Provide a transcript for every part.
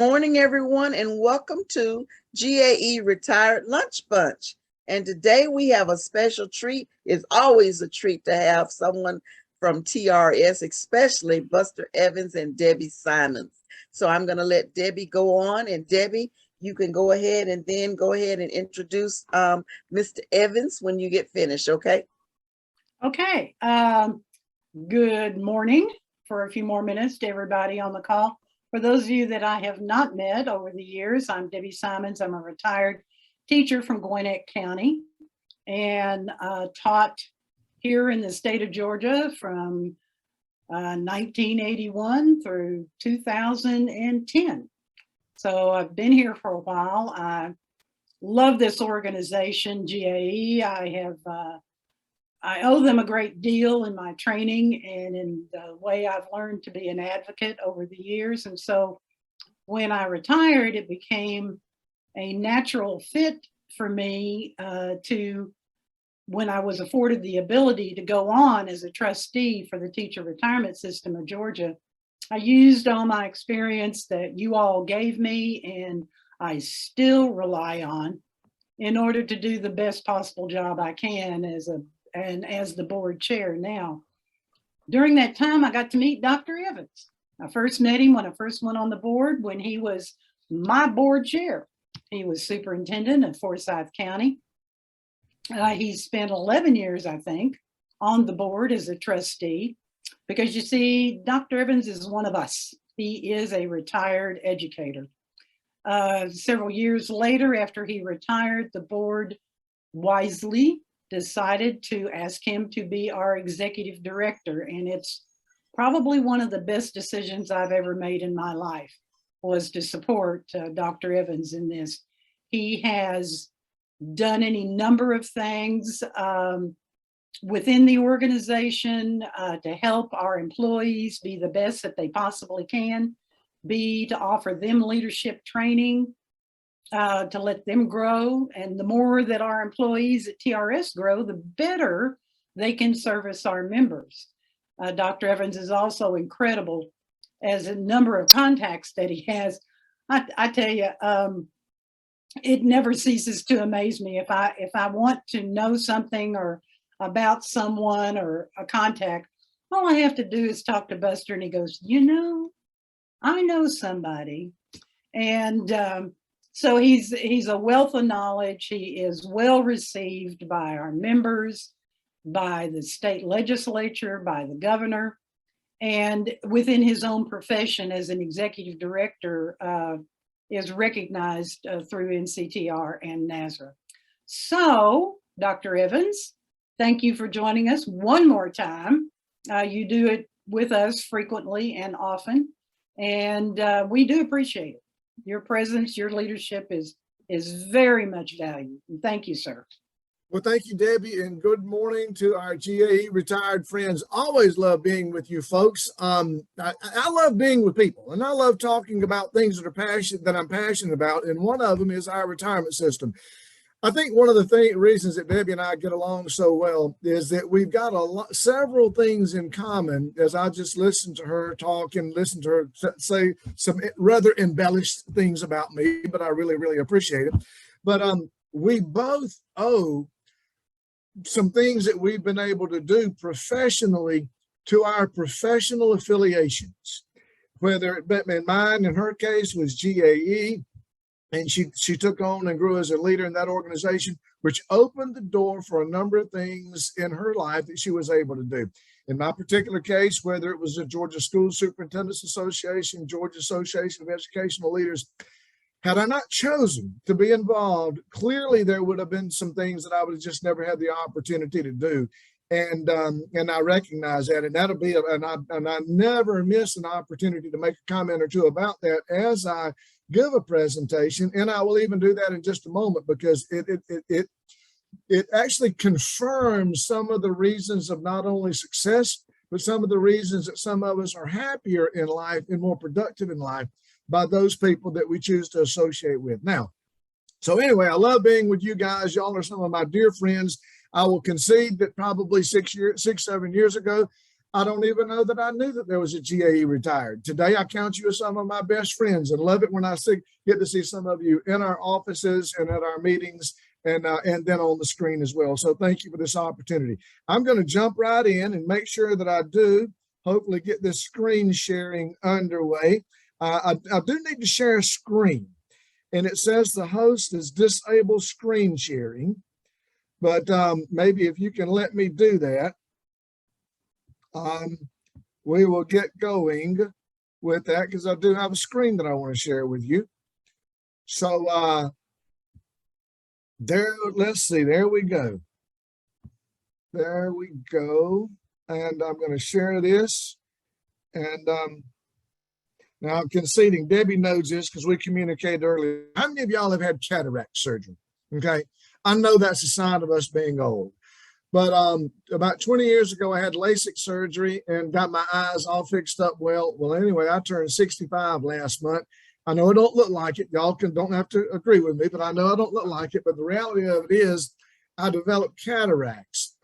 Morning, everyone, and welcome to GAE Retired Lunch Bunch. And today we have a special treat. It's always a treat to have someone from TRS, especially Buster Evans and Debbie Simons. So I'm going to let Debbie go on. And Debbie, you can go ahead and then go ahead and introduce Mr. Evans when you get finished, okay? Okay. Good morning for a few more minutes to everybody on the call. For those of you that I have not met over the years, I'm Debbie Simons. I'm a retired teacher from Gwinnett County and taught here in the state of Georgia from 1981 through 2010. So I've been here for a while. I love this organization, GAE. I owe them a great deal in my training and in the way I've learned to be an advocate over the years. And so when I retired, it became a natural fit for me when I was afforded the ability to go on as a trustee for the teacher retirement system of Georgia. I used all my experience that you all gave me, and I still rely on in order to do the best possible job I can as the board chair now. During that time, I got to meet Dr. Evans. I first met him when I first went on the board when he was my board chair. He was superintendent of Forsyth County. He spent 11 years, I think, on the board as a trustee because you see, Dr. Evans is one of us. He is a retired educator. Several years later, after he retired, the board wisely decided to ask him to be our executive director. And it's probably one of the best decisions I've ever made in my life was to support Dr. Evans in this. He has done any number of things within the organization to help our employees be the best that they possibly can, to offer them leadership training, to let them grow. And the more that our employees at TRS grow, the better they can service our members. Dr. Evans is also incredible as a number of contacts that he has. I tell you, it never ceases to amaze me. If I want to know something or about someone or a contact, all I have to do is talk to Buster and he goes, I know somebody. And so he's a wealth of knowledge. He is well received by our members, by the state legislature, by the governor, and within his own profession as an executive director is recognized through NCTR and NASRA. So, Dr. Evans, thank you for joining us one more time. You do it with us frequently and often, and we do appreciate it. Your presence, your leadership is very much valued. And thank you, sir. Well, thank you, Debbie, and good morning to our GAE retired friends. Always love being with you folks. I love being with people, and I love talking about things that I'm passionate about, and one of them is our retirement system. I think one of the reasons that Debbie and I get along so well is that we've got several things in common. As I just listened to her talk and listened to her say some rather embellished things about me, but I really, really appreciate it. But we both owe some things that we've been able to do professionally to our professional affiliations. Whether mine in her case was GAE, and she took on and grew as a leader in that organization, which opened the door for a number of things in her life that she was able to do. In my particular case, whether it was the Georgia School Superintendents Association, Georgia Association of Educational Leaders, had I not chosen to be involved, clearly there would have been some things that I would have just never had the opportunity to do. And I recognize that, and that'll be, and I never miss an opportunity to make a comment or two about that as I give a presentation, and I will even do that in just a moment because it actually confirms some of the reasons of not only success, but some of the reasons that some of us are happier in life and more productive in life by those people that we choose to associate with. Now, so anyway, I love being with you guys. Y'all are some of my dear friends. I will concede that probably 6, 7 years ago, I don't even know that I knew that there was a GAE retired. Today, I count you as some of my best friends and love it when I get to see some of you in our offices and at our meetings and then on the screen as well. So thank you for this opportunity. I'm going to jump right in and make sure that I do hopefully get this screen sharing underway. I do need to share a screen, and it says the host is disabled screen sharing, but maybe if you can let me do that, we will get going with that because I do have a screen that I want to share with you. So let's see, there we go. There we go. And I'm going to share this. And now I'm conceding, Debbie knows this because we communicated earlier. How many of y'all have had cataract surgery? Okay. I know that's a sign of us being old. But about 20 years ago, I had LASIK surgery and got my eyes all fixed up well. Well, anyway, I turned 65 last month. I know I don't look like it. Y'all don't have to agree with me, but I know I don't look like it. But the reality of it is I developed cataracts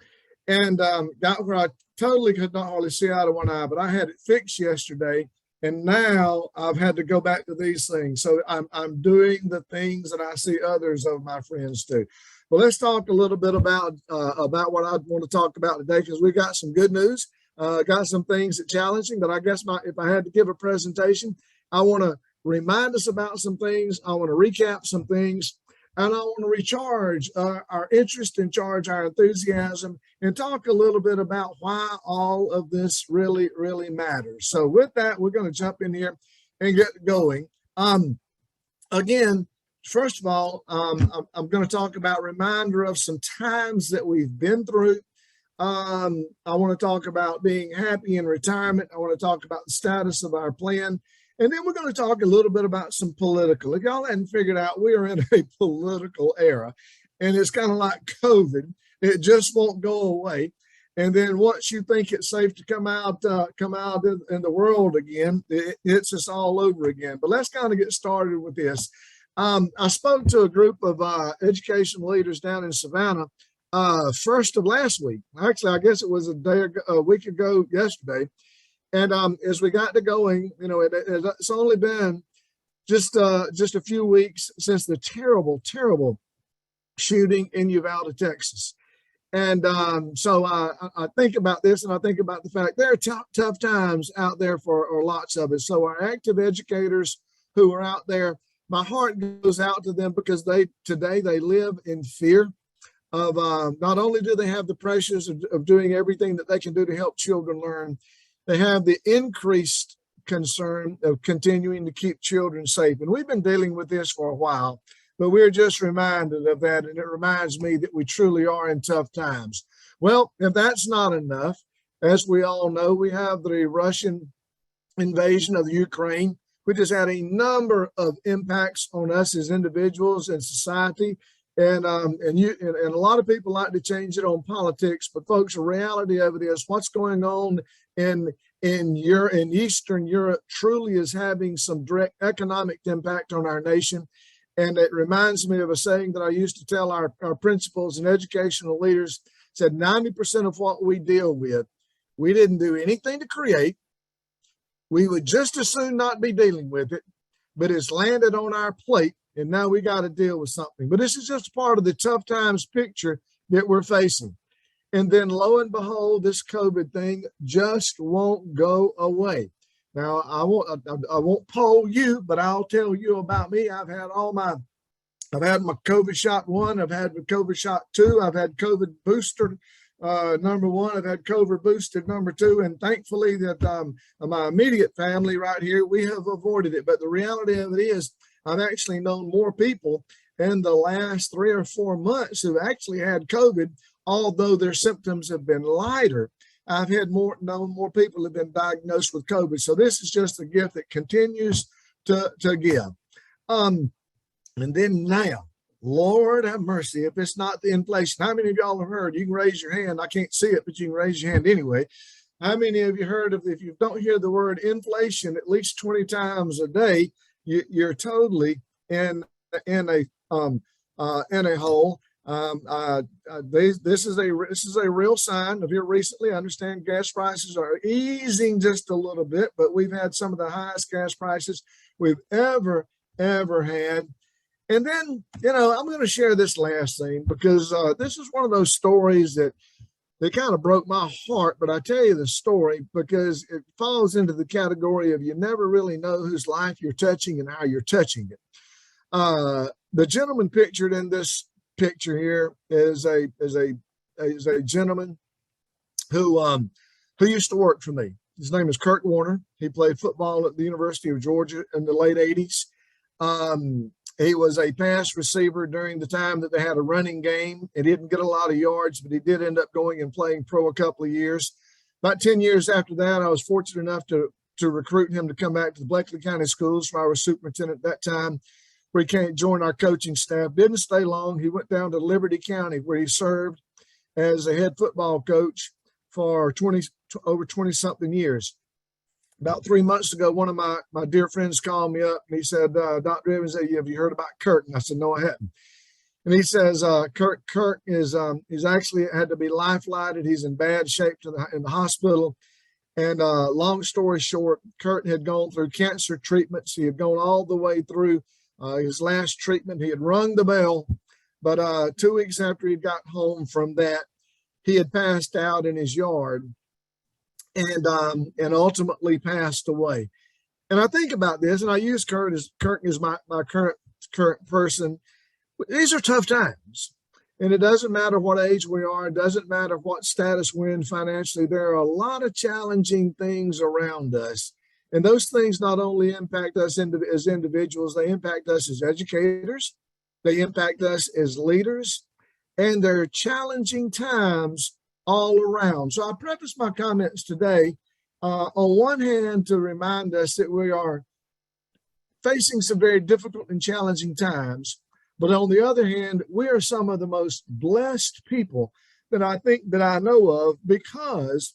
and got where I totally could not hardly see out of one eye, but I had it fixed yesterday. And now I've had to go back to these things. So I'm doing the things that I see others of my friends do. Well, let's talk a little bit about what I want to talk about today, because we got some good news, got some things that challenging. But I guess if I had to give a presentation, I want to remind us about some things. I want to recap some things, and I want to recharge our interest and charge our enthusiasm, and talk a little bit about why all of this really, really matters. So with that, we're going to jump in here and get going. Again, first of all, I'm going to talk about reminder of some times that we've been through. I want to talk about being happy in retirement. I want to talk about the status of our plan. And then we're going to talk a little bit about some political. If y'all hadn't figured out, we are in a political era, and it's kind of like COVID. It just won't go away. And then once you think it's safe to come out in the world again, it's just all over again. But let's kind of get started with this. I spoke to a group of educational leaders down in Savannah first of last week. Actually, I guess it was a week ago yesterday. And as we got to going, you know, it's only been just a few weeks since the terrible, terrible shooting in Uvalde, Texas. And so I think about this, and I think about the fact there are tough times out there for lots of us. So our active educators who are out there, my heart goes out to them, because today they live in fear of not only do they have the pressures of doing everything that they can do to help children learn, they have the increased concern of continuing to keep children safe. And we've been dealing with this for a while, but we're just reminded of that. And it reminds me that we truly are in tough times. Well, if that's not enough, as we all know, we have the Russian invasion of the Ukraine, which has had a number of impacts on us as individuals and society. And a lot of people like to change it on politics, but folks, the reality of it is what's going on in Eastern Europe truly is having some direct economic impact on our nation. And it reminds me of a saying that I used to tell our principals and educational leaders, said 90% of what we deal with, we didn't do anything to create. We would just as soon not be dealing with it, but it's landed on our plate, and now we got to deal with something. But this is just part of the tough times picture that we're facing. And then lo and behold, this COVID thing just won't go away. Now, I won't poll you, but I'll tell you about me. I've had my COVID shot 1. I've had the COVID shot 2. I've had COVID booster number 1. I've had COVID boosted number 2. And thankfully that my immediate family right here, we have avoided it. But the reality of it is I've actually known more people in the last 3 or 4 months who actually had COVID, although their symptoms have been lighter. I've known more people have been diagnosed with COVID. So this is just a gift that continues to give. And then now, Lord have mercy, if it's not the inflation. How many of y'all have heard? You can raise your hand. I can't see it, but you can raise your hand anyway. How many of you heard of, if you don't hear the word inflation at least 20 times a day, you're totally in a hole. This is a real sign of here recently. I understand gas prices are easing just a little bit, but we've had some of the highest gas prices we've ever had. And then, I'm going to share this last thing because this is one of those stories that kind of broke my heart. But I tell you the story because it falls into the category of you never really know whose life you're touching and how you're touching it. The gentleman pictured in this picture here is a gentleman who used to work for me. His name is Kurt Warner. He played football at the University of Georgia in the late 80s. He was a pass receiver during the time that they had a running game. He didn't get a lot of yards, but he did end up going and playing pro a couple of years. About 10 years after that, I was fortunate enough to recruit him to come back to the Bleckley County Schools, where I was superintendent at that time, where he came join our coaching staff. Didn't stay long. He went down to Liberty County, where he served as a head football coach for over 20-something years. About 3 months ago, one of my dear friends called me up and he said, Dr. Evans, have you heard about Kurt? And I said, no, I hadn't. And he says, Kurt is he's actually had to be life-flighted. He's in bad shape in the hospital. And long story short, Kurt had gone through cancer treatments. He had gone all the way through his last treatment. He had rung the bell, but 2 weeks after he got home from that, he had passed out in his yard. And ultimately passed away. And I think about this, and I use Kurt as my current person. These are tough times, and it doesn't matter what age we are. It doesn't matter what status we're in financially. There are a lot of challenging things around us, and those things not only impact us as individuals, they impact us as educators, they impact us as leaders, and they're challenging times all around. So I preface my comments today on one hand to remind us that we are facing some very difficult and challenging times, but on the other hand, we are some of the most blessed people that I know of because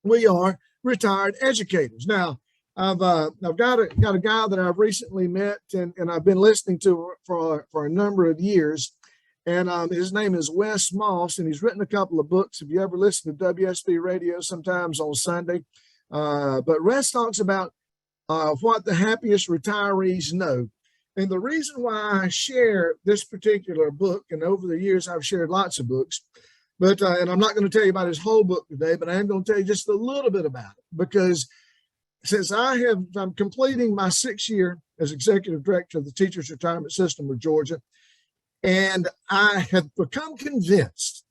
we are retired educators. Now, I've got a guy that I've recently met and I've been listening to for a number of years. And his name is Wes Moss, and he's written a couple of books. If you ever listen to WSB radio sometimes on Sunday, but Wes talks about what the happiest retirees know. And the reason why I share this particular book, and over the years I've shared lots of books, but and I'm not going to tell you about his whole book today, but I am going to tell you just a little bit about it, because since I'm completing my 6th year as executive director of the Teachers Retirement System of Georgia, and I have become convinced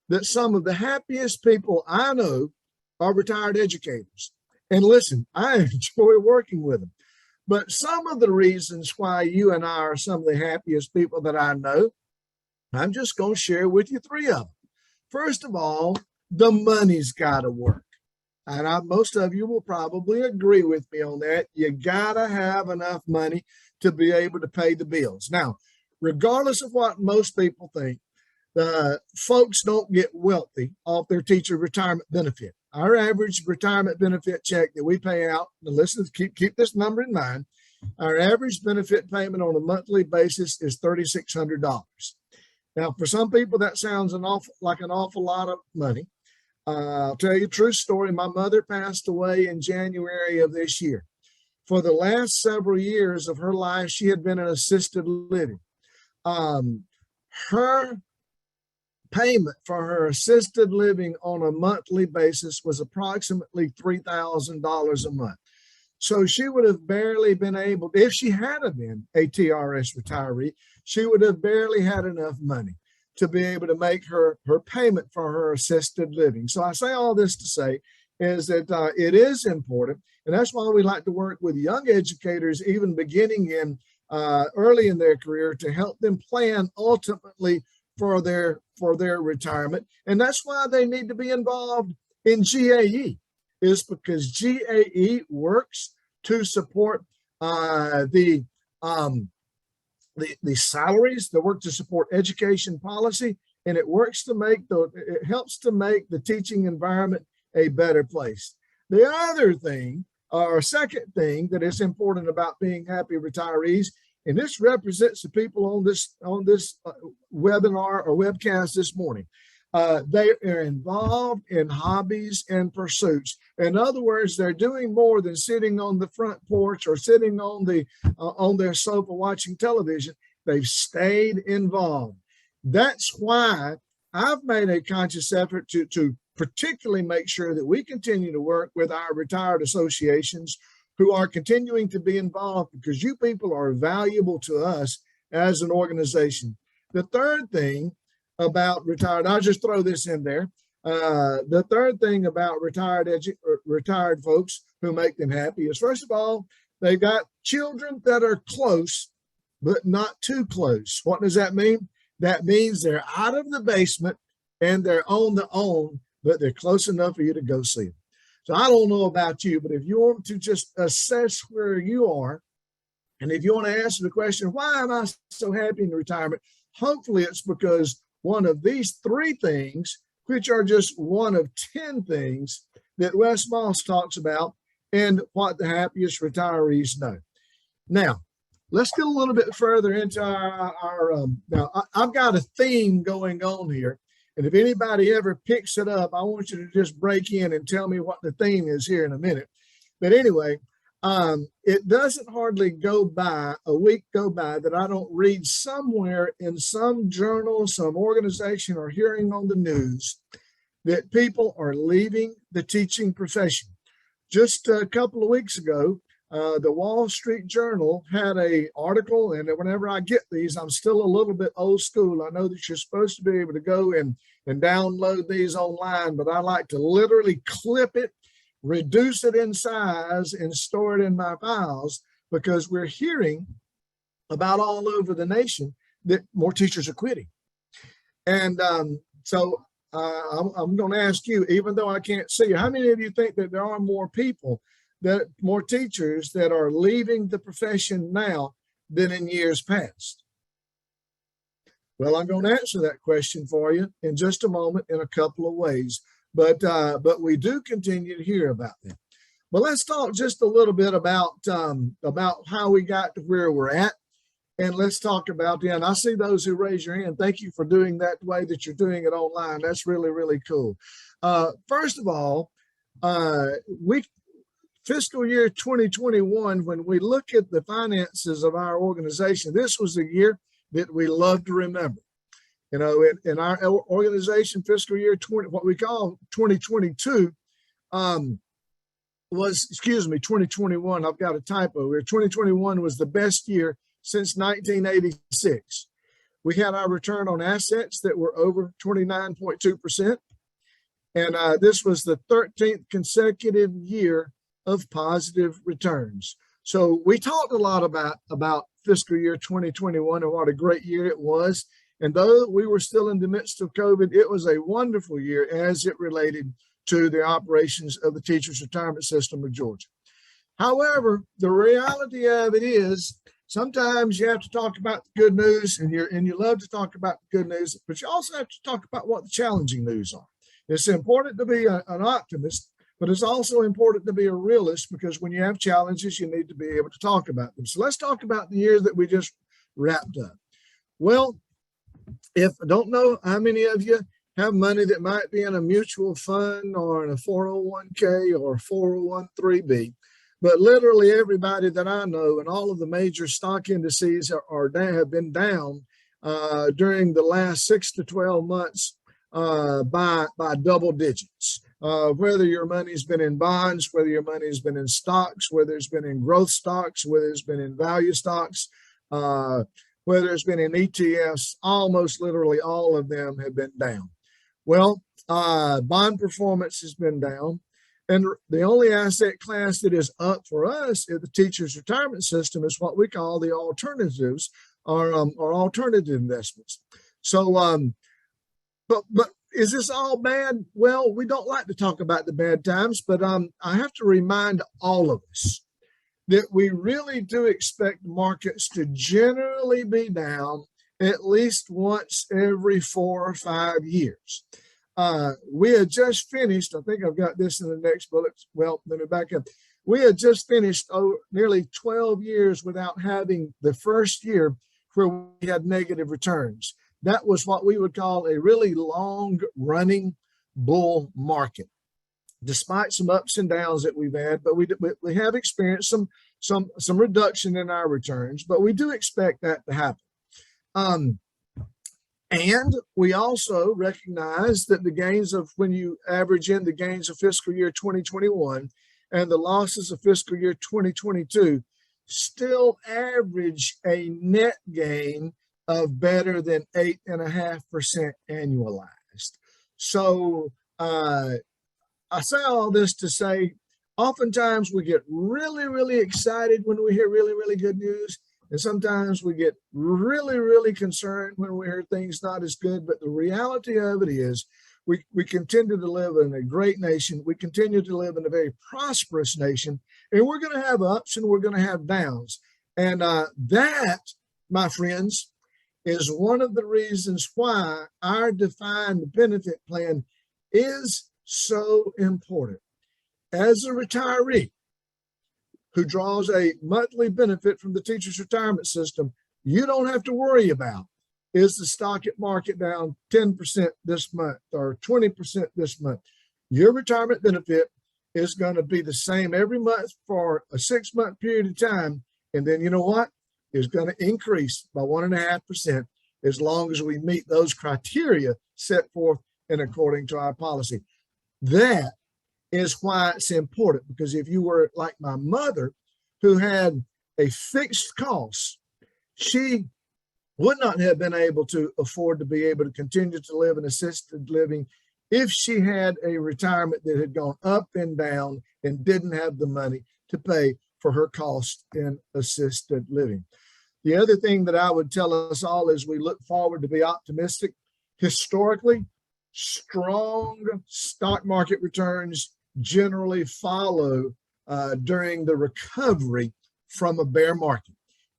that some of the happiest people I know are retired educators. And listen, I enjoy working with them. But some of the reasons why you and I are some of the happiest people that I know, I'm just going to share with you 3 of them. First of all, the money's got to work. And most of you will probably agree with me on that. You got to have enough money to be able to pay the bills. Now, regardless of what most people think, folks don't get wealthy off their teacher retirement benefit. Our average retirement benefit check that we pay out, and listen, keep this number in mind, our average benefit payment on a monthly basis is $3,600. Now, for some people, that sounds an awful lot of money. I'll tell you a true story. My mother passed away in January of this year. For the last several years of her life, she had been in assisted living. Her payment for her assisted living on a monthly basis was approximately $3,000 a month. So she would have barely been able, if she had been a TRS retiree, she would have barely had enough money to be able to make her payment for her assisted living. So I say all this to say is that it is important, and that's why we like to work with young educators, even beginning in early in their career, to help them plan ultimately for their retirement. And that's why they need to be involved in GAE, is because GAE works to support the salaries, that work to support education policy, and it helps to make the teaching environment a better place. The other thing, or second thing that is important about being happy retirees, And this represents the people on this webinar or webcast this morning. They are involved in hobbies and pursuits. In other words, they're doing more than sitting on the front porch or sitting on their sofa watching television. They've stayed involved. That's why I've made a conscious effort to particularly make sure that we continue to work with our retired associations who are continuing to be involved, because you people are valuable to us as an organization. The third thing about retired, I'll just throw this in there. The third thing about retired folks who make them happy is, first of all, they got children that are close, but not too close. What does that mean? That means they're out of the basement and they're on the own, but they're close enough for you to go see them. So I don't know about you, but if you want to just assess where you are, and if you want to answer the question, why am I so happy in retirement? Hopefully it's because one of these three things, which are just one of 10 things that Wes Moss talks about and what the happiest retirees know. Now, let's get a little bit further into now I've got a theme going on here. And if anybody ever picks it up, I want you to just break in and tell me what the theme is here in a minute. But anyway, it doesn't hardly a week go by that I don't read somewhere in some journal, some organization, or hearing on the news that people are leaving the teaching profession. Just a couple of weeks ago, the Wall Street Journal had an article, and whenever I get these, I'm still a little bit old school. I know that you're supposed to be able to go and download these online, but I like to literally clip it, reduce it in size, and store it in my files, because we're hearing about all over the nation that more teachers are quitting. And so I'm going to ask you, even though I can't see you, how many of you think that there are more teachers that are leaving the profession now than in years past? Well, I'm going to answer that question for you in just a moment in a couple of ways, but we do continue to hear about them. But let's talk just a little bit about how we got to where we're at, and let's talk about and I see those who raise your hand. Thank you for doing that the way that you're doing it online. That's really, really cool. First of all, fiscal year 2021, when we look at the finances of our organization, this was a year that we love to remember. You know, in our organization, fiscal year 2022 2021. I've got a typo here. 2021 was the best year since 1986. We had our return on assets that were over 29.2%. And this was the 13th consecutive year of positive returns. So we talked a lot about fiscal year 2021 and what a great year it was. And though we were still in the midst of COVID, it was a wonderful year as it related to the operations of the Teachers Retirement System of Georgia. However, the reality of it is sometimes you have to talk about the good news, and you love to talk about the good news, but you also have to talk about what the challenging news are. It's important to be an optimist, but it's also important to be a realist, because when you have challenges, you need to be able to talk about them. So let's talk about the year that we just wrapped up. Well, if I don't know how many of you have money that might be in a mutual fund or in a 401k or 401(b), but literally everybody that I know and all of the major stock indices have been down during the last 6 to 12 months by double digits. Whether your money's been in bonds, whether your money's been in stocks, whether it's been in growth stocks, whether it's been in value stocks, whether it's been in ETFs, almost literally all of them have been down. Well, bond performance has been down. And the only asset class that is up for us in the Teachers Retirement System is what we call the alternatives, or alternative investments. So, but is this all bad? Well, we don't like to talk about the bad times, but I have to remind all of us that we really do expect markets to generally be down at least once every 4 or 5 years. We had just finished, I think I've got this in the next bullet. Well, let me back up. We had just finished nearly 12 years without having the first year where we had negative returns. That was what we would call a really long running bull market. Despite some ups and downs that we've had, but we have experienced some reduction in our returns, but we do expect that to happen. And we also recognize that the gains of, when you average in the gains of fiscal year 2021 and the losses of fiscal year 2022, still average a net gain of better than 8.5% annualized. So I say all this to say, oftentimes we get really, really excited when we hear really, really good news. And sometimes we get really, really concerned when we hear things not as good. But the reality of it is we continue to live in a great nation. We continue to live in a very prosperous nation. And we're going to have ups and we're going to have downs. And that, my friends, is one of the reasons why our defined benefit plan is so important. As a retiree who draws a monthly benefit from the teacher's retirement system, you don't have to worry about, is the stock market down 10% this month or 20% this month? Your retirement benefit is going to be the same every month for a 6-month period of time. And then you know what? It's going to increase by 1.5% as long as we meet those criteria set forth and according to our policy. That is why it's important, because if you were like my mother, who had a fixed cost, she would not have been able to afford to be able to continue to live in assisted living if she had a retirement that had gone up and down and didn't have the money to pay for her cost in assisted living. The other thing that I would tell us all as we look forward to be optimistic, historically, strong stock market returns generally follow during the recovery from a bear market.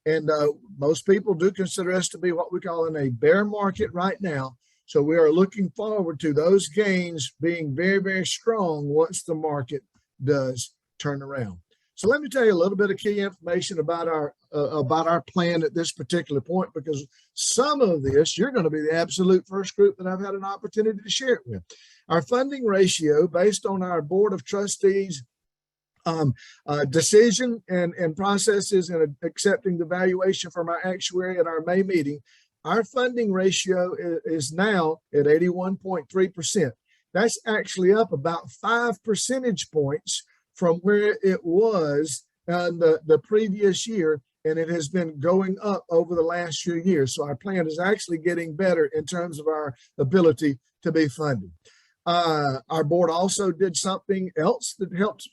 And most people do consider us to be what we call in a bear market right now. So we are looking forward to those gains being very, very strong once the market does turn around. So let me tell you a little bit of key information about our plan at this particular point, because some of this, you're going to be the absolute first group that I've had an opportunity to share it with. Our funding ratio, based on our Board of Trustees decision and processes and accepting the valuation from our actuary at our May meeting, our funding ratio is now at 81.3%. That's actually up about 5 percentage points from where it was the previous year, and it has been going up over the last few years. So our plan is actually getting better in terms of our ability to be funded. Our board also did something else that helps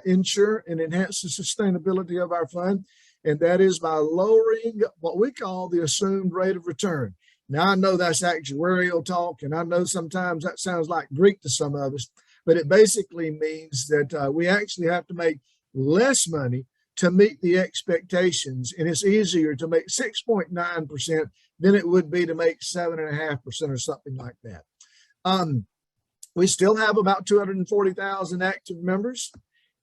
ensure and enhance the sustainability of our fund, and that is by lowering what we call the assumed rate of return. Now, I know that's actuarial talk, and I know sometimes that sounds like Greek to some of us, but it basically means that we actually have to make less money to meet the expectations, and it's easier to make 6.9% than it would be to make 7.5% or something like that. We still have about 240,000 active members,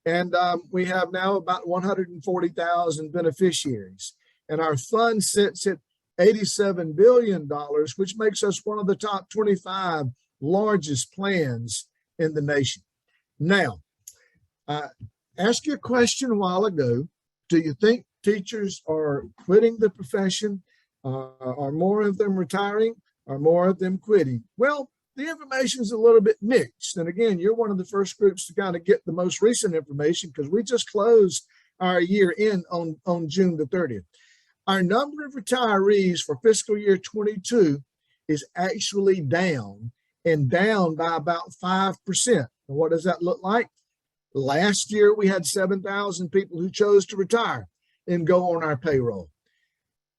and we have now about 140,000 beneficiaries. And our fund sits at $87 billion, which makes us one of the top 25 largest plans in the nation. Now, I asked you a question a while ago. Do you think teachers are quitting the profession? Are more of them retiring? Are more of them quitting? Well, the information is a little bit mixed. And again, you're one of the first groups to kind of get the most recent information, because we just closed our year in on June the 30th. Our number of retirees for fiscal year 22 is actually down, and down by about 5%. And what does that look like? Last year, we had 7,000 people who chose to retire and go on our payroll.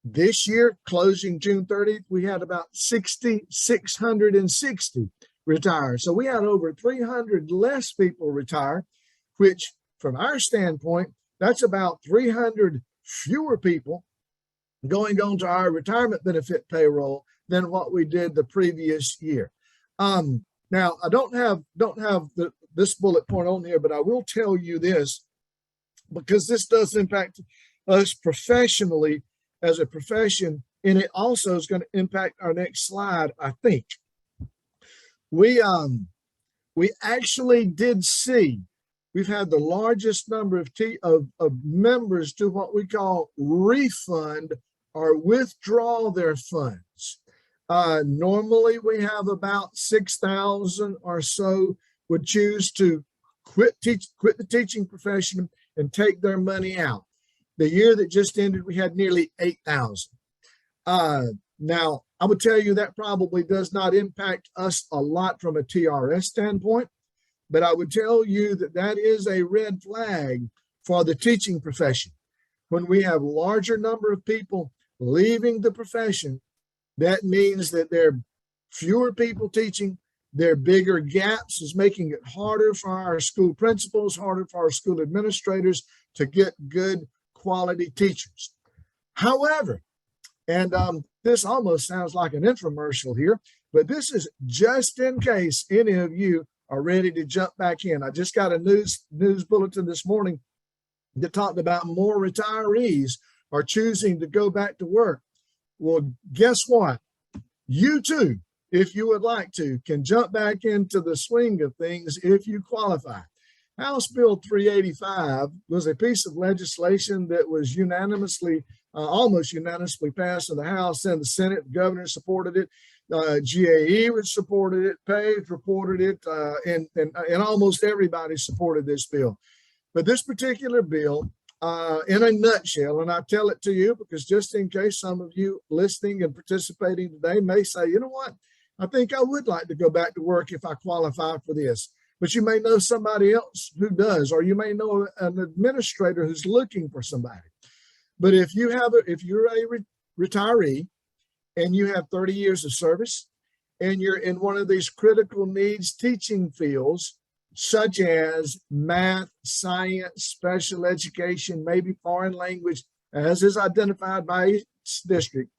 This year, closing June 30th, we had about 6,660 retire. So we had over 300 less people retire, which from our standpoint, that's about 300 fewer people going on to our retirement benefit payroll than what we did the previous year. Now, I don't have this bullet point on here, but I will tell you this. because this does impact us professionally as a profession, and it also is going to impact our next slide, I think. We actually did see, we've had the largest number of members do what we call refund or withdraw their funds. Normally we have about 6,000 or so would choose to quit the teaching profession and take their money out. The year that just ended, we had nearly 8,000. Now, I would tell you that probably does not impact us a lot from a TRS standpoint, but I would tell you that that is a red flag for the teaching profession. When we have larger number of people leaving the profession, that means that there are fewer people teaching. There are bigger gaps, is making it harder for our school principals, harder for our school administrators to get good quality teachers. However, and this almost sounds like an infomercial here, but this is just in case any of you are ready to jump back in. I just got a news bulletin this morning that talked about more retirees are choosing to go back to work. Well, guess what? You too, if you would like to, can jump back into the swing of things if you qualify. House Bill 385 was a piece of legislation that was almost unanimously passed in the House and the Senate. The governor supported it. GAE supported it. Page reported it, and almost everybody supported this bill. But this particular bill, in a nutshell, and I tell it to you because just in case some of you listening and participating today may say, you know what, I think I would like to go back to work if I qualify for this. But you may know somebody else who does, or you may know an administrator who's looking for somebody. But if you're a retiree and you have 30 years of service and you're in one of these critical needs teaching fields, such as math, science, special education, maybe foreign language, as is identified by each district,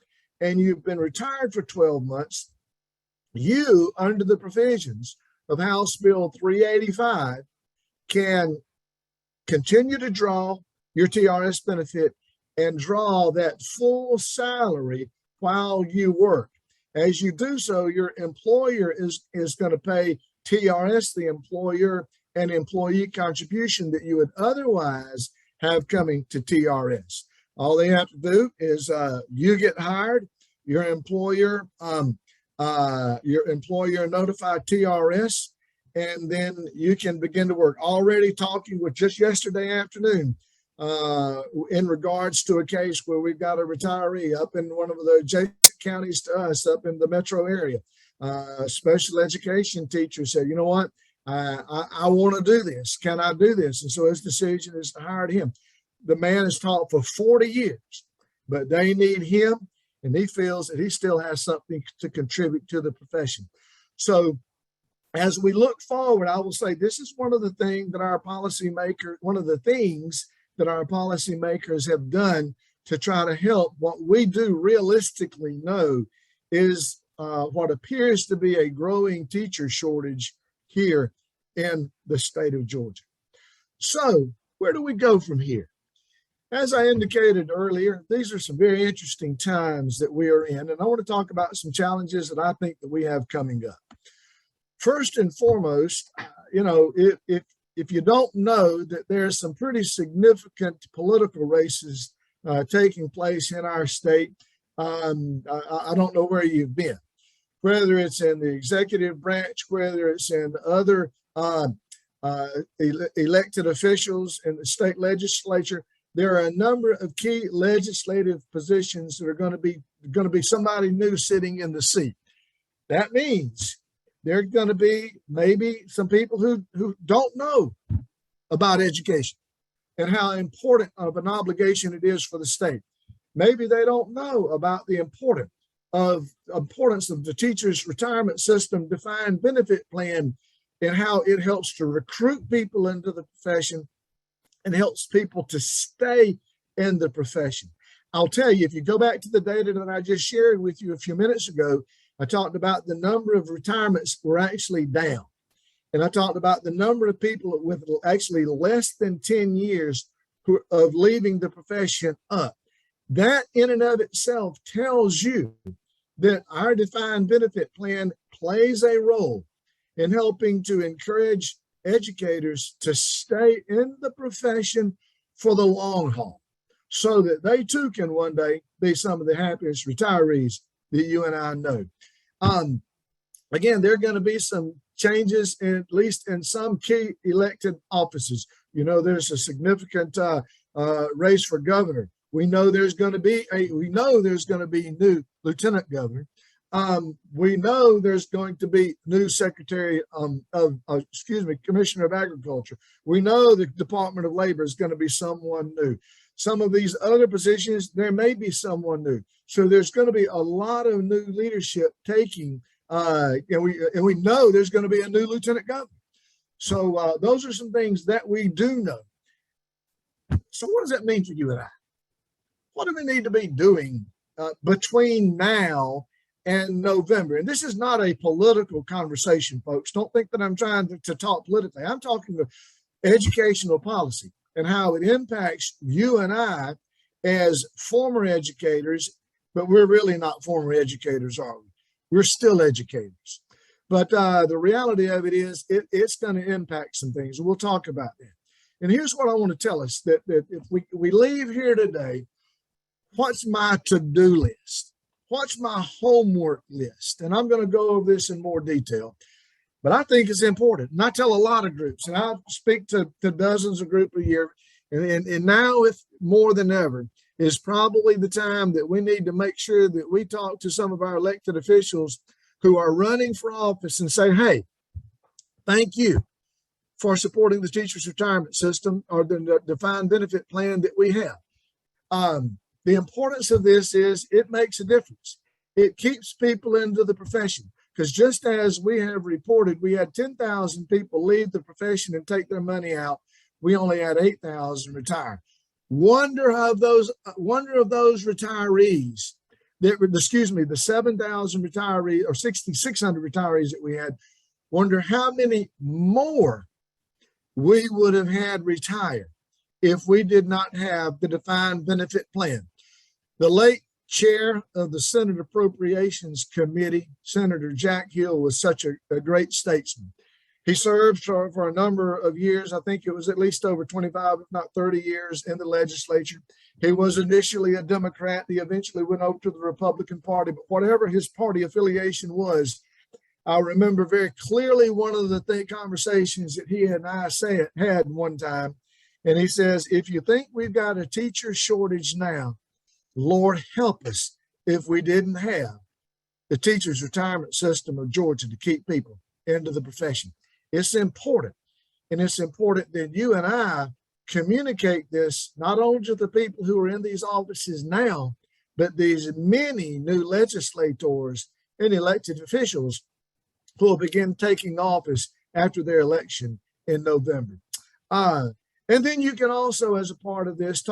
and you've been retired for 12 months, you, under the provisions of House Bill 385, can continue to draw your TRS benefit and draw that full salary while you work. As you do so, your employer is going to pay TRS, the employer, and employee contribution that you would otherwise have coming to TRS. All they have to do is you get hired, your employer notify TRS, and then you can begin to work. Already talking with just yesterday afternoon in regards to a case where we've got a retiree up in one of the adjacent counties to us, up in the metro area. Special education teacher said, you know what, I want to do this. Can I do this? And so his decision is to hire him. The man has taught for 40 years, but they need him, and he feels that he still has something to contribute to the profession. So as we look forward, I will say this is one of the things that our policymakers have done to try to help. What we do realistically know is what appears to be a growing teacher shortage here in the state of Georgia. So where do we go from here? As I indicated earlier, these are some very interesting times that we are in, and I want to talk about some challenges that I think that we have coming up. First and foremost, if you don't know that there's some pretty significant political races taking place in our state, I don't know where you've been. Whether it's in the executive branch, whether it's in other elected officials in the state legislature, there are a number of key legislative positions that are going to be somebody new sitting in the seat. That means there are going to be maybe some people who don't know about education and how important of an obligation it is for the state. Maybe they don't know about the importance of the teacher's retirement system defined benefit plan and how it helps to recruit people into the profession and helps people to stay in the profession. I'll tell you, if you go back to the data that I just shared with you a few minutes ago, I talked about the number of retirements were actually down. And I talked about the number of people with actually less than 10 years of leaving the profession up. That in and of itself tells you that our defined benefit plan plays a role in helping to encourage educators to stay in the profession for the long haul, so that they too can one day be some of the happiest retirees that you and I know. Again, there are going to be some changes, at least in some key elected offices. You know, there's a significant race for governor. We know there's going to be new lieutenant governor. We know there's going to be new secretary commissioner of agriculture. We know the Department of Labor is going to be someone new. Some of these other positions, there may be someone new. So there's going to be a lot of new leadership taking, and we know there's going to be a new lieutenant governor. So those are some things that we do know. So what does that mean for you and I? What do we need to be doing between now and November? And this is not a political conversation, folks. Don't think that I'm trying to talk politically. I'm talking to educational policy and how it impacts you and I as former educators, but we're really not former educators, are we? We're still educators. But the reality of it is it's going to impact some things. We'll talk about that. And here's what I want to tell us, that if we leave here today, what's my to-do list? What's my homework list? And I'm going to go over this in more detail, but I think it's important. And I tell a lot of groups, and I speak to dozens of groups a year, and now, if more than ever, is probably the time that we need to make sure that we talk to some of our elected officials who are running for office and say, hey, thank you for supporting the teachers' retirement system or the defined benefit plan that we have. The importance of this is it makes a difference. It keeps people into the profession, because just as we have reported, we had 10,000 people leave the profession and take their money out. We only had 8,000 retire. Wonder of those retirees the 7,000 retirees or 6,600 retirees that we had. Wonder how many more we would have had retire if we did not have the defined benefit plan. The late chair of the Senate Appropriations Committee, Senator Jack Hill, was such a great statesman. He served for a number of years. I think it was at least over 25, if not 30 years in the legislature. He was initially a Democrat. He eventually went over to the Republican Party, but whatever his party affiliation was, I remember very clearly one of the conversations that he and I had one time. And he says, if you think we've got a teacher shortage now, Lord help us if we didn't have the teachers' retirement system of Georgia to keep people into the profession. It's important. And it's important that you and I communicate this not only to the people who are in these offices now, but these many new legislators and elected officials who will begin taking office after their election in November. And then you can also, as a part of this,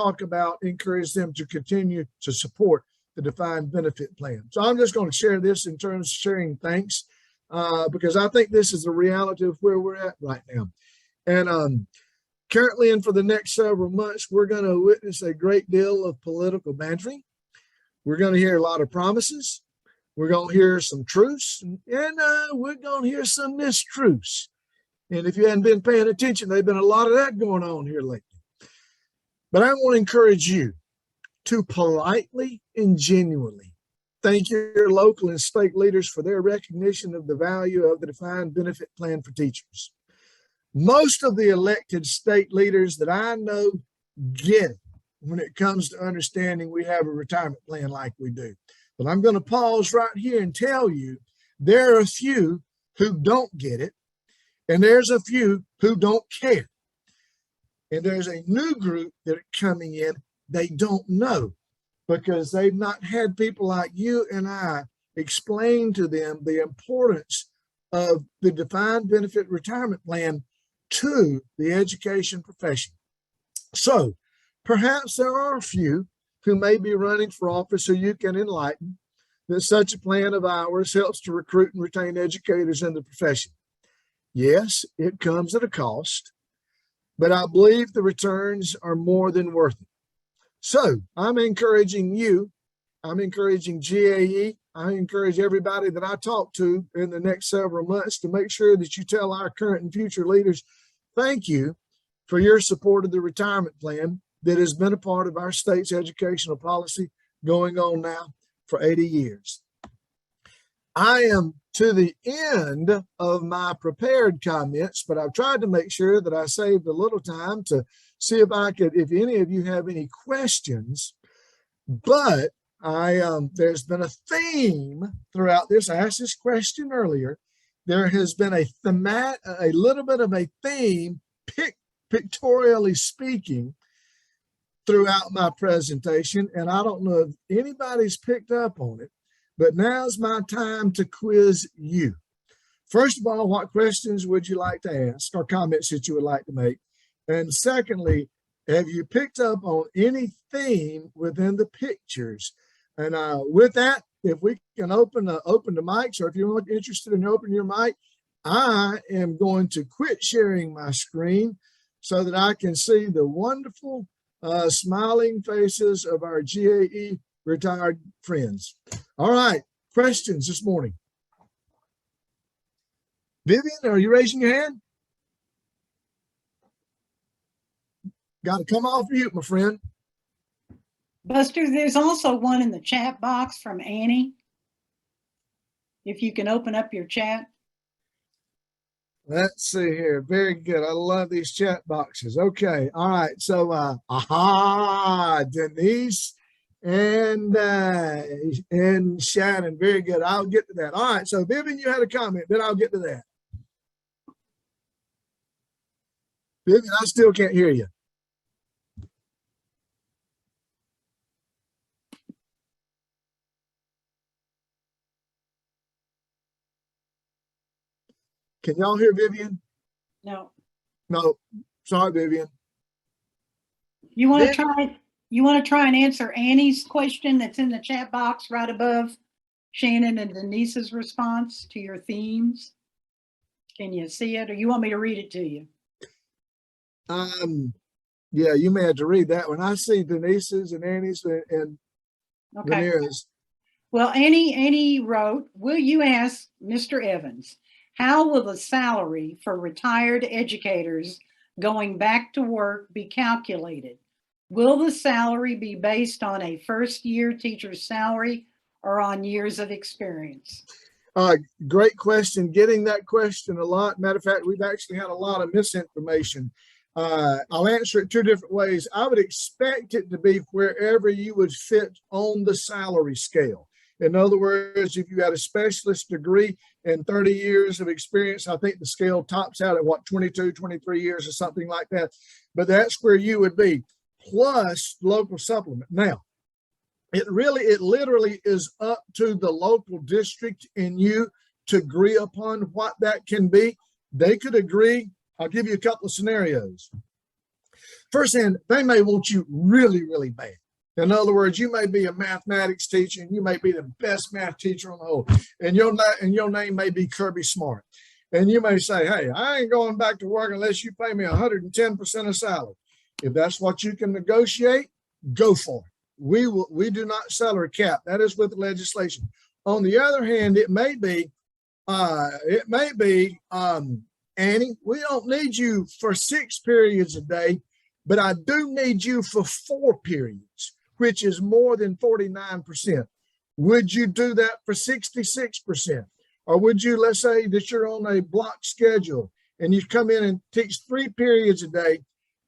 encourage them to continue to support the defined benefit plan. So I'm just going to share this in terms of sharing thanks, because I think this is the reality of where we're at right now. And currently and for the next several months, we're going to witness a great deal of political bantering. We're going to hear a lot of promises. We're going to hear some truths, and we're going to hear some mistruths. And if you hadn't been paying attention, there's been a lot of that going on here lately. But I want to encourage you to politely and genuinely thank your local and state leaders for their recognition of the value of the defined benefit plan for teachers. Most of the elected state leaders that I know get it when it comes to understanding we have a retirement plan like we do. But I'm going to pause right here and tell you there are a few who don't get it, and there's a few who don't care. And there's a new group that are coming in, they don't know, because they've not had people like you and I explain to them the importance of the defined benefit retirement plan to the education profession. So perhaps there are a few who may be running for office who you can enlighten that such a plan of ours helps to recruit and retain educators in the profession. Yes, it comes at a cost, but I believe the returns are more than worth it. So I'm encouraging you, I'm encouraging GAE, I encourage everybody that I talk to in the next several months to make sure that you tell our current and future leaders, thank you for your support of the retirement plan that has been a part of our state's educational policy going on now for 80 years. I am to the end of my prepared comments, but I've tried to make sure that I saved a little time to see if I could, if any of you have any questions. But there's been a theme throughout this. I asked this question earlier. There has been a little bit of a theme, pictorially speaking, throughout my presentation, and I don't know if anybody's picked up on it, but now's my time to quiz you. First of all, what questions would you like to ask or comments that you would like to make? And secondly, have you picked up on any theme within the pictures? And with that, if we can open the mics, or if you're interested in opening your mic, I am going to quit sharing my screen so that I can see the wonderful smiling faces of our GAE retired friends. All right, questions this morning. Vivian, are you raising your hand? Got to come off mute, my friend. Buster, there's also one in the chat box from Annie. If you can open up your chat. Let's see here. Very good. I love these chat boxes. Okay. All right. So, Denise and Shannon. Very good. I'll get to that. All right. So, Vivian, you had a comment. Then I'll get to that. Vivian, I still can't hear you. Can y'all hear Vivian? No. No. Sorry, Vivian. You want to try and answer Annie's question that's in the chat box right above Shannon and Denise's response to your themes? Can you see it, or you want me to read it to you? Yeah, you may have to read that one. I see Denise's and Annie's and Veneer's. Well, Annie wrote, will you ask Mr. Evans, how will the salary for retired educators going back to work be calculated? Will the salary be based on a first-year teacher's salary or on years of experience? Great question. Getting that question a lot. Matter of fact, we've actually had a lot of misinformation. I'll answer it two different ways. I would expect it to be wherever you would fit on the salary scale. In other words, if you got a specialist degree and 30 years of experience, I think the scale tops out at what, 22, 23 years or something like that. But that's where you would be, plus local supplement. Now, it literally is up to the local district and you to agree upon what that can be. They could agree. I'll give you a couple of scenarios. First hand, they may want you really, really bad. In other words, you may be a mathematics teacher and you may be the best math teacher on the whole, and your name may be Kirby Smart. And you may say, hey, I ain't going back to work unless you pay me 110% of salary. If that's what you can negotiate, go for it. We do not salary cap. That is with legislation. On the other hand, it may be, Annie, we don't need you for 6 periods a day, but I do need you for 4 periods, which is more than 49%. Would you do that for 66%? Or would you, let's say that you're on a block schedule and you come in and teach 3 periods a day.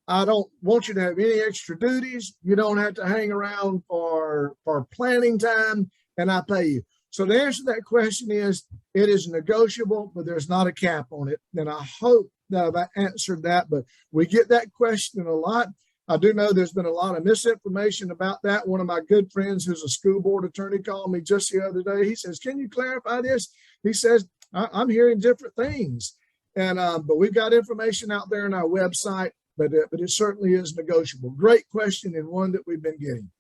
I don't want you to have any extra duties. You don't have to hang around for planning time, and I pay you. So the answer to that question is, it is negotiable, but there's not a cap on it. And I hope that I've answered that, but we get that question a lot. I do know there's been a lot of misinformation about that. One of my good friends who's a school board attorney called me just the other day. He says, can you clarify this? He says, I'm hearing different things. And but we've got information out there on our website, but it certainly is negotiable. Great question, and one that we've been getting.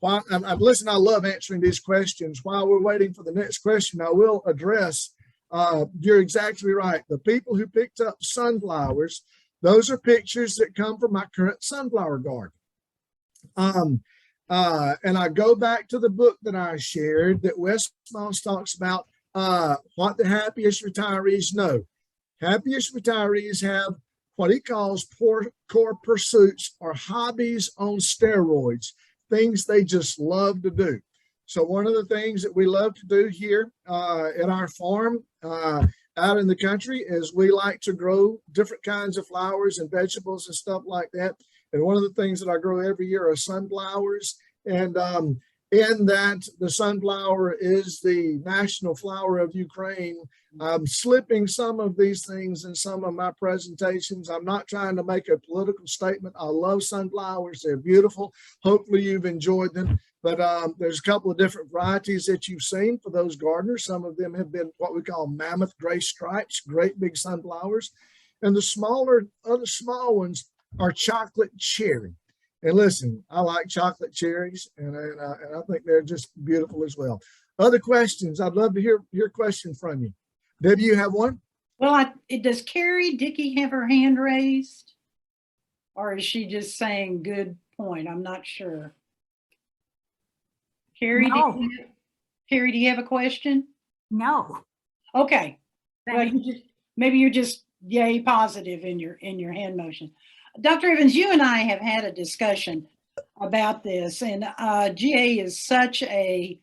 Listen, I love answering these questions. While we're waiting for the next question, I will address, you're exactly right. The people who picked up sunflowers Those are pictures that come from my current sunflower garden. And I go back to the book that I shared that Wes Moss talks about what the happiest retirees know. Happiest retirees have what he calls core pursuits or hobbies on steroids, things they just love to do. So one of the things that we love to do here at our farm out in the country is we like to grow different kinds of flowers and vegetables and stuff like that. And one of the things that I grow every year are sunflowers. And in that, the sunflower is the national flower of Ukraine. I'm slipping some of these things in some of my presentations. I'm not trying to make a political statement. I love sunflowers. They're beautiful. Hopefully you've enjoyed them. But there's a couple of different varieties that you've seen for those gardeners. Some of them have been what we call mammoth gray stripes, great big sunflowers. And the other small ones are chocolate cherry. And listen, I like chocolate cherries, and I think they're just beautiful as well. Other questions? I'd love to hear your question from you. Debbie, you have one? Well, does Carrie Dickey have her hand raised? Or is she just saying good point? I'm not sure. Carrie, No. Carrie, do you have a question? No. Okay. Well, maybe you're just yay positive in your hand motion. Dr. Evans, you and I have had a discussion about this, and GA is and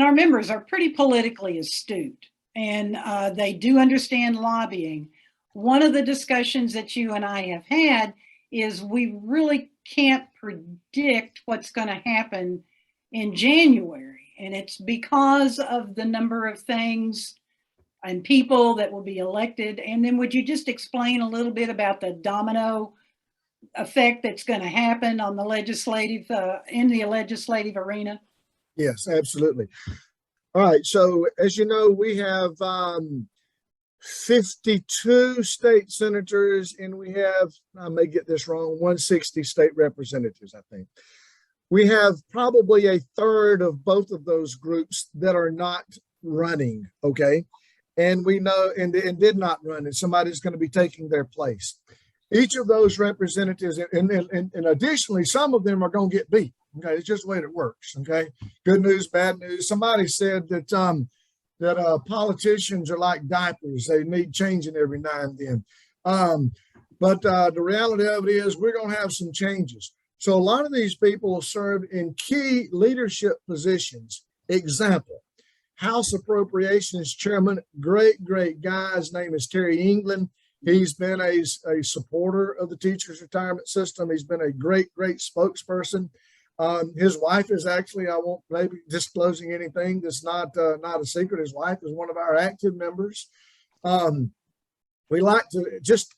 our members are pretty politically astute, and they do understand lobbying. One of the discussions that you and I have had is we really can't predict what's going to happen in January, and it's because of the number of things and people that will be elected. And then would you just explain a little bit about the domino effect that's going to happen on the legislative, in the legislative arena? Yes, absolutely. All right. So as you know, we have 52 state senators, and we have, I may get this wrong, 160 state representatives, I think. We have probably a third of both of those groups that are not running, okay? And we know, and did not run, and somebody's going to be taking their place. Each of those representatives, and additionally, some of them are going to get beat. Okay, it's just the way it works. Okay, good news, bad news. Somebody said that politicians are like diapers; they need changing every now and then. But the reality of it is, we're going to have some changes. So a lot of these people will serve in key leadership positions. Example: House Appropriations Chairman, great guy. His name is Terry England. He's been a supporter of the teachers' retirement system. He's been a great spokesperson. His wife is actually, I won't maybe disclosing anything that's not a secret. His wife is one of our active members. We like to, just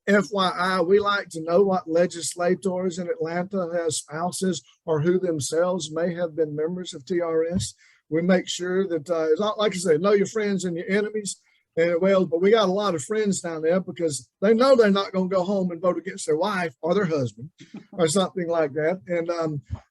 FYI, we like to know what legislators in Atlanta has spouses or who themselves may have been members of TRS. We make sure that, it's not like I say, know your friends and your enemies. And well, but we got a lot of friends down there because they know they're not going to go home and vote against their wife or their husband or something like that. And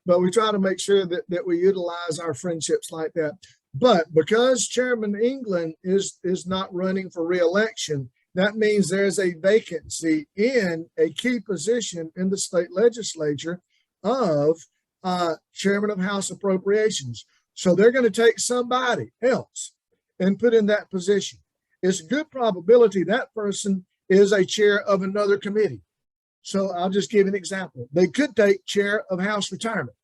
but we try to make sure that we utilize our friendships like that. But because Chairman England is not running for re-election, that means there's a vacancy in a key position in the state legislature of Chairman of House Appropriations. So they're going to take somebody else and put in that position. It's a good probability that person is a chair of another committee. So I'll just give an example. They could take chair of House Retirement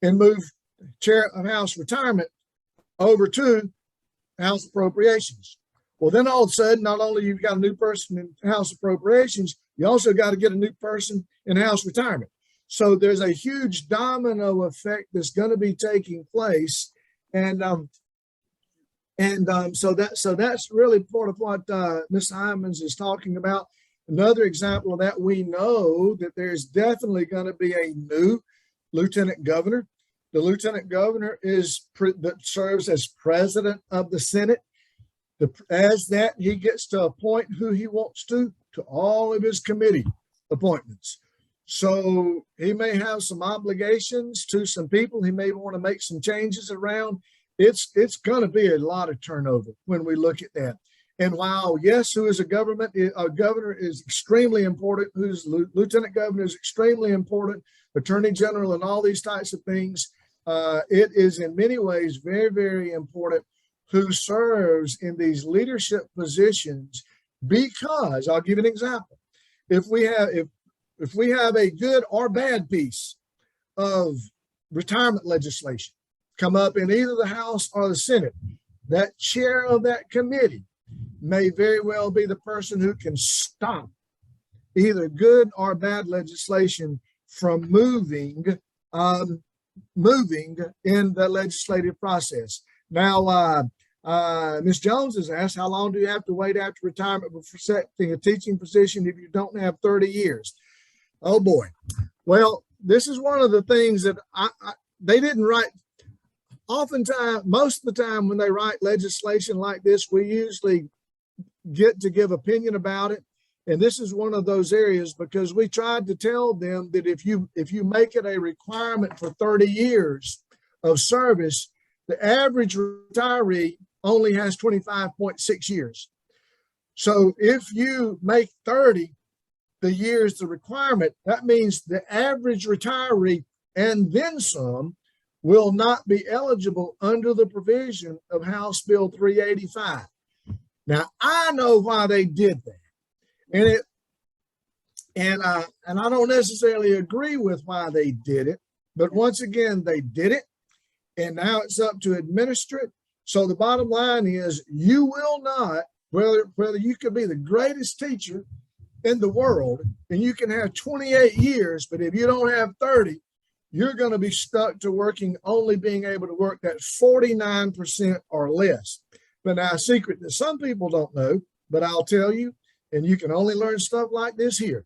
and move chair of House Retirement over to House Appropriations. Well, then all of a sudden, not only you've got a new person in House Appropriations, you also got to get a new person in House Retirement. So there's a huge domino effect that's going to be taking place. So that's really part of what Ms. Hyman's is talking about. Another example of that, we know that there's definitely going to be a new lieutenant governor. The lieutenant governor that serves as president of the Senate. As that, he gets to appoint who he wants to all of his committee appointments. So he may have some obligations to some people. He may want to make some changes around. It's going to be a lot of turnover when we look at that. And while, yes, who is a governor is extremely important, who's lieutenant governor is extremely important, attorney general and all these types of things, it is in many ways very, very important who serves in these leadership positions, because I'll give you an example. If we have a good or bad piece of retirement legislation come up in either the House or the Senate, that chair of that committee may very well be the person who can stop either good or bad legislation from moving in the legislative process. Now, Ms. Jones has asked, how long do you have to wait after retirement before accepting a teaching position if you don't have 30 years? Oh boy. Well, this is one of the things that they didn't write. Oftentimes, most of the time when they write legislation like this, we usually get to give opinion about it. And this is one of those areas, because we tried to tell them that if you make it a requirement for 30 years of service, the average retiree only has 25.6 years. So if you make 30 the years the requirement, that means the average retiree and then some will not be eligible under the provision of House Bill 385. Now, I know why they did that. And I don't necessarily agree with why they did it, but once again, they did it, and now it's up to administer it. So the bottom line is, you will not, whether you could be the greatest teacher in the world and you can have 28 years, but if you don't have 30, you're going to be stuck to working, only being able to work that 49% or less. But now, a secret that some people don't know, but I'll tell you, and you can only learn stuff like this here.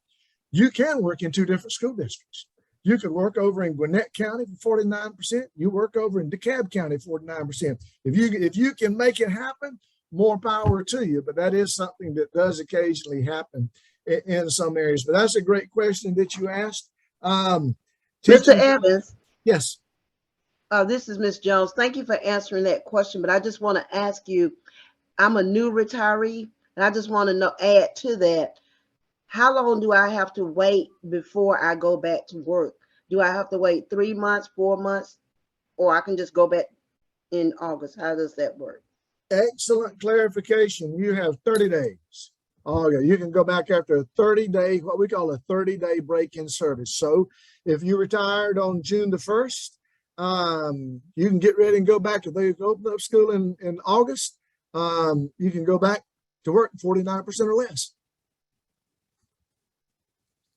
You can work in 2 different school districts. You could work over in Gwinnett County for 49%. You work over in DeKalb County 49%. If you can make it happen, more power to you. But that is something that does occasionally happen in some areas. But that's a great question that you asked. Mr. Evans. Yes. This is Ms. Jones. Thank you for answering that question. But I just want to ask you, I'm a new retiree, and I just want to add to that, how long do I have to wait before I go back to work? Do I have to wait 3 months, 4 months, or I can just go back in August? How does that work? Excellent clarification. You have 30 days. Oh, yeah. You can go back after a 30-day, what we call a 30-day break in service. So if you retired on June the 1st, you can get ready and go back. If they open up school in August, you can go back to work 49% or less.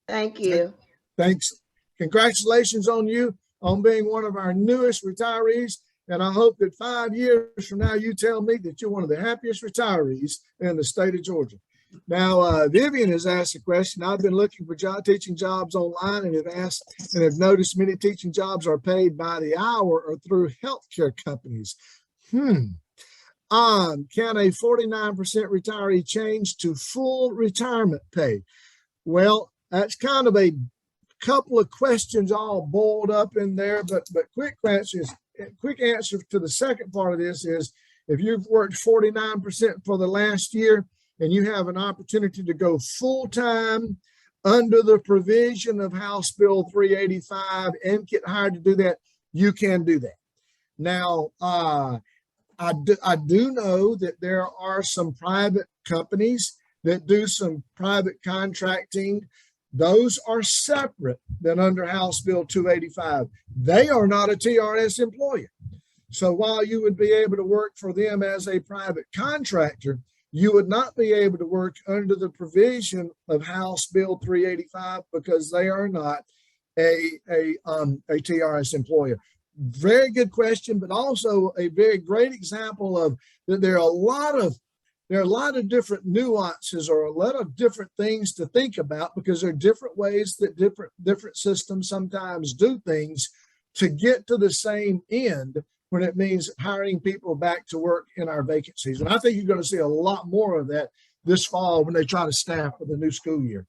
Thank you. Thanks. Congratulations on you on being one of our newest retirees. And I hope that 5 years from now, you tell me that you're one of the happiest retirees in the state of Georgia. Now, Vivian has asked a question. I've been looking for teaching jobs online and have noticed many teaching jobs are paid by the hour or through healthcare companies. Can a 49% retiree change to full retirement pay? Well, that's kind of a couple of questions all boiled up in there, but quick answer to the second part of this is, if you've worked 49% for the last year and you have an opportunity to go full-time under the provision of House Bill 385 and get hired to do that, you can do that. Now, I do know that there are some private companies that do some private contracting. Those are separate than under House Bill 285. They are not a TRS employer. So while you would be able to work for them as a private contractor, you would not be able to work under the provision of House Bill 385 because they are not a TRS employer. Very good question, but also a very great example of that there are a lot of different nuances or a lot of different things to think about, because there are different ways that different systems sometimes do things to get to the same end when it means hiring people back to work in our vacancies. And I think you're going to see a lot more of that this fall when they try to staff for the new school year.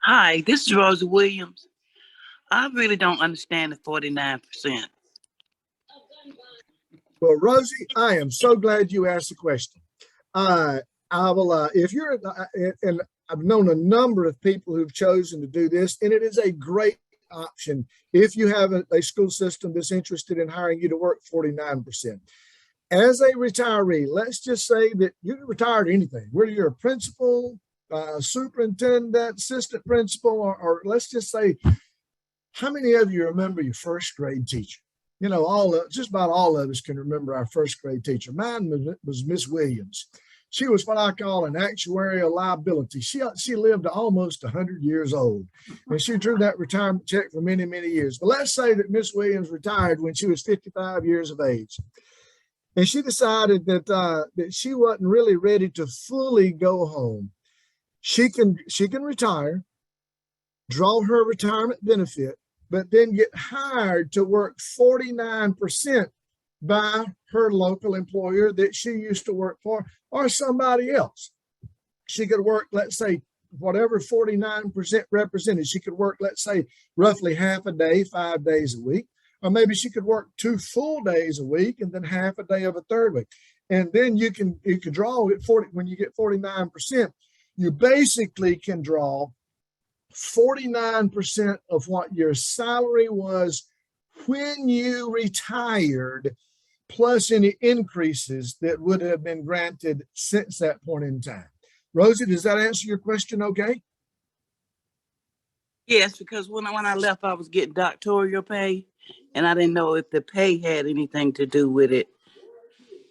Hi, this is Rosa Williams. I really don't understand the 49%. Well, Rosie, I am so glad you asked the question. I will, if you're, and I've known a number of people who've chosen to do this, and it is a great option if you have a school system that's interested in hiring you to work 49%. As a retiree, let's just say that you can retire to anything, whether you're a principal, superintendent, assistant principal, or let's just say, how many of you remember your first grade teacher? You know, just about all of us can remember our first grade teacher. Mine was Miss Williams. She was what I call an actuarial liability. She lived to almost 100 years old, and she drew that retirement check for many, many years. But let's say that Miss Williams retired when she was 55 years of age, and she decided that she wasn't really ready to fully go home. She can retire, draw her retirement benefit, but then get hired to work 49% by her local employer that she used to work for, or somebody else. She could work, let's say, whatever 49% represented. She could work, let's say, roughly half a day, 5 days a week, or maybe she could work 2 full days a week and then half a day of a third week. And then you can draw it 40 when you get 49%. You basically can draw 49% of what your salary was when you retired, plus any increases that would have been granted since that point in time. Rosie, does that answer your question okay? Yes, because when I left, I was getting doctoral pay, and I didn't know if the pay had anything to do with it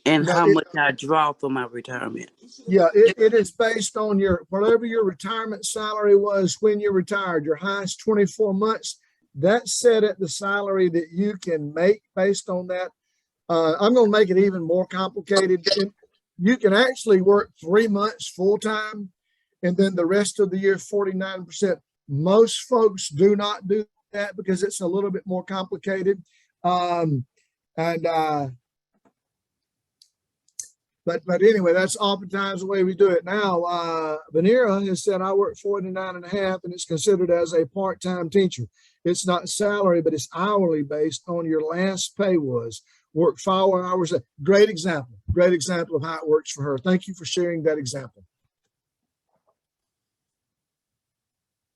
and No, how much I draw for my retirement. Yeah, it is based on whatever your retirement salary was when you retired, your highest 24 months. That's set at the salary that you can make based on that. I'm going to make it even more complicated. You can actually work 3 months full time, and then the rest of the year 49%. Most folks do not do that because it's a little bit more complicated. But anyway, that's oftentimes the way we do it now. Vanera has said I work 49.5, and it's considered as a part-time teacher. It's not salary, but it's hourly based on your last pay was. Work 5 hours. Great example of how it works for her. Thank you for sharing that example.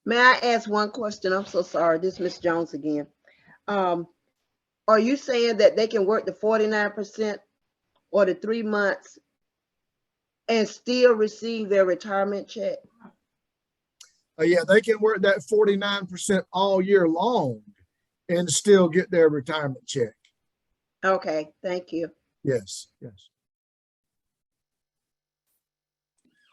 May I ask one question? I'm so sorry. This is Ms. Jones again. Are you saying that they can work the 49% or the 3 months and still receive their retirement check? Yeah, they can work that 49% all year long and still get their retirement check. Okay, thank you. Yes, yes.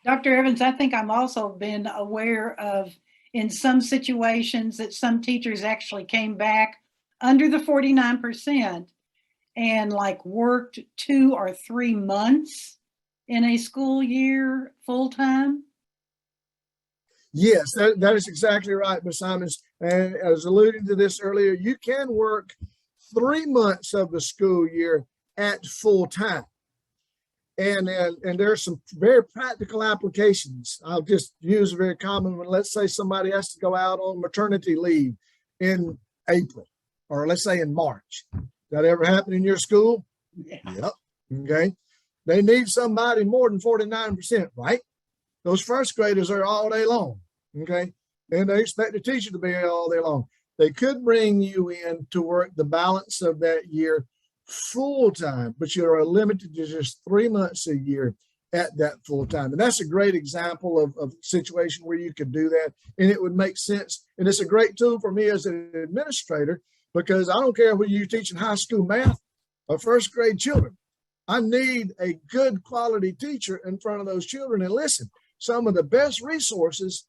Dr. Evans, I think I'm also been aware of in some situations that some teachers actually came back under the 49% and like worked 2 or 3 months in a school year full time. Yes, that is exactly right, Ms. Simons. And I was alluding to this earlier, you can work 3 months of the school year at full time. And there's some very practical applications. I'll just use a very common one. Let's say somebody has to go out on maternity leave in April, or let's say in March. That ever happen in your school? Yeah. Yep. Okay. They need somebody more than 49%, right? Those first graders are all day long. Okay. And they expect the teacher to be there all day long. They could bring you in to work the balance of that year full time, but you are limited to just 3 months a year at that full time. And that's a great example of a situation where you could do that, and it would make sense. And it's a great tool for me as an administrator, because I don't care whether you're teaching high school math or first grade children. I need a good quality teacher in front of those children. And listen, some of the best resources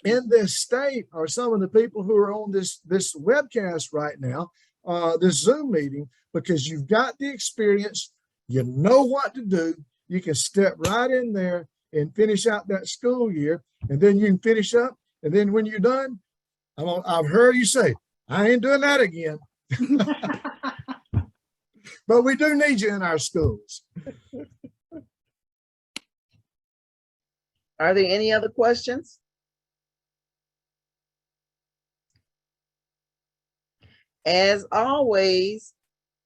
in this state are some of the people who are on this webcast right now, this Zoom meeting, because you've got the experience, you know what to do. You can step right in there and finish out that school year, and then you can finish up. And then when you're done, I've heard you say, I ain't doing that again. But we do need you in our schools. Are there any other questions? As always,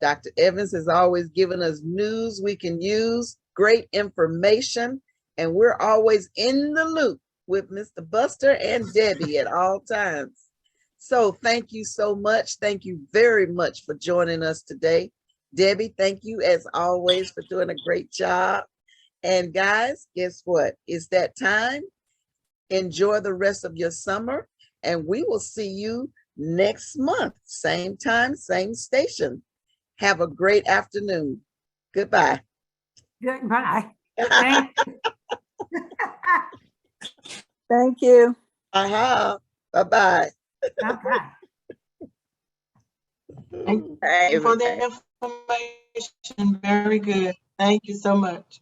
Dr. Evans has always given us news we can use, great information, and we're always in the loop with Mr. Buster and Debbie at all times. So thank you so much. Thank you very much for joining us today. Debbie, thank you as always for doing a great job. And guys, guess what? It's that time. Enjoy the rest of your summer, and we will see you next month. Same time, same station. Have a great afternoon. Goodbye. Goodbye. Thank Thank you. Bye-bye. Bye-bye. Thank you for the information. Very good. Thank you so much.